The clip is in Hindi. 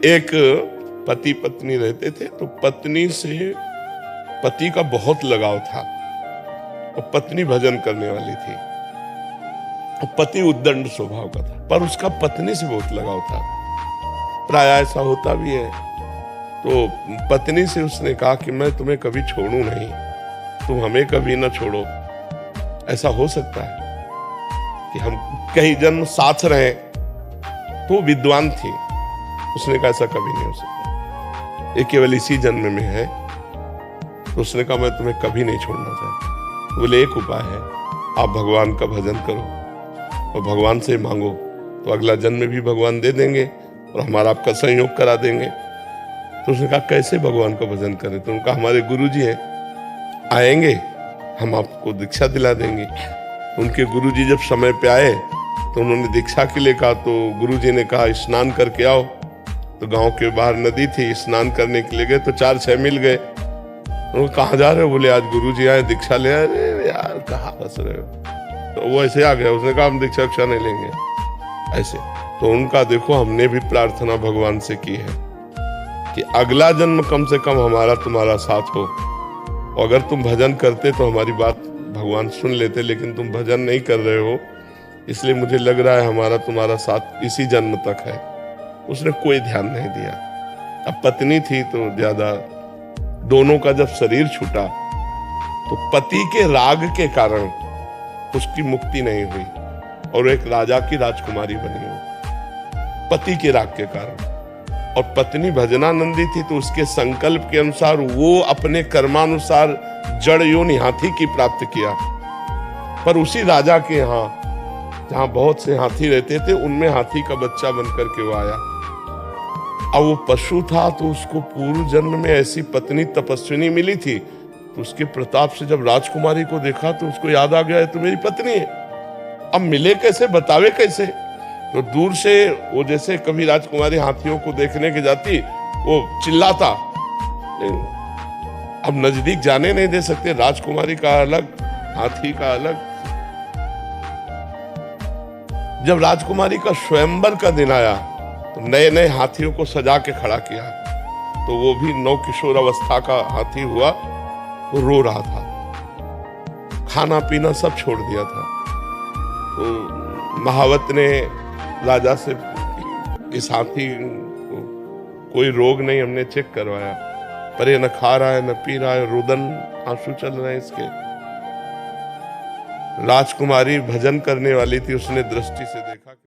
एक पति पत्नी रहते थे, तो पत्नी से पति का बहुत लगाव था और पत्नी भजन करने वाली थी और पति उद्दंड स्वभाव का था, पर उसका पत्नी से बहुत लगाव था। प्राय ऐसा होता भी है। तो पत्नी से उसने कहा कि मैं तुम्हें कभी छोड़ूं नहीं, तुम हमें कभी ना छोड़ो। ऐसा हो सकता है कि हम कई जन्म साथ रहे। तो विद्वान थी, उसने कहा ऐसा कभी नहीं हो सकता, ये केवल इसी जन्म में है। तो उसने कहा मैं तुम्हें कभी नहीं छोड़ना चाहता। बोले एक उपाय है, आप भगवान का भजन करो और भगवान से मांगो, तो अगला जन्म भी भगवान दे देंगे और हमारा आपका संयोग करा देंगे। तो उसने कहा कैसे भगवान का भजन करें? तो उनका हमारे गुरुजी हैं, आएंगे हम आपको दीक्षा दिला देंगे। उनके गुरुजी जब समय पे आए तो उन्होंने दीक्षा के लिए कहा, तो गुरुजी ने कहा स्नान करके आओ। तो गांव के बाहर नदी थी, स्नान करने के लिए गए तो 4-6 मिल गए। तो कहाँ जा रहे हो? बोले आज गुरुजी आए दीक्षा ले। अरे यार कहाँ फंस रहे हो? तो वो ऐसे आ गया, उसने कहा हम दीक्षा नहीं लेंगे ऐसे। तो उनका देखो, हमने भी प्रार्थना भगवान से की है कि अगला जन्म कम से कम हमारा तुम्हारा साथ हो। अगर तुम भजन करते तो हमारी बात भगवान सुन लेते, लेकिन तुम भजन नहीं कर रहे हो, इसलिए मुझे लग रहा है हमारा तुम्हारा साथ इसी जन्म तक है। उसने कोई ध्यान नहीं दिया। अब पत्नी थी तो ज्यादा, दोनों का जब शरीर छूटा तो पति के राग के कारण उसकी मुक्ति नहीं हुई और एक राजा की राजकुमारी बनी हो, पति के राग के कारण। और पत्नी भजनानंदी थी, तो उसके संकल्प के अनुसार वो अपने कर्मानुसार जड़ योनि हाथी की प्राप्त किया। पर उसी राजा के यहाँ जहाँ बहुत से हाथी रहते थे, उनमें हाथी का बच्चा बनकर के वो आया। अब वो पशु था, तो उसको पूर्व जन्म में ऐसी पत्नी तपस्विनी मिली थी, तो उसके प्रताप से जब राजकुमारी को देखा तो उसको याद आ गया है तो मेरी पत्नी है। अब मिले कैसे, बतावे कैसे? तो दूर से वो जैसे कभी राजकुमारी हाथियों को देखने के जाती, वो चिल्लाता, अब नजदीक जाने नहीं दे सकते, राजकुमारी का अलग हाथी का अलग। जब राजकुमारी का स्वयंवर का दिन आया तो नए नए हाथियों को सजा के खड़ा किया, तो वो भी नौ किशोर अवस्था का हाथी हुआ, वो रो रहा था, खाना पीना सब छोड़ दिया था। तो महावत ने राजा से, इस हाथी को कोई रोग नहीं, हमने चेक करवाया, पर ये न खा रहा है न पी रहा है, रुदन आंसू चल रहे हैं इसके। राजकुमारी भजन करने वाली थी, उसने दृष्टि से देखा।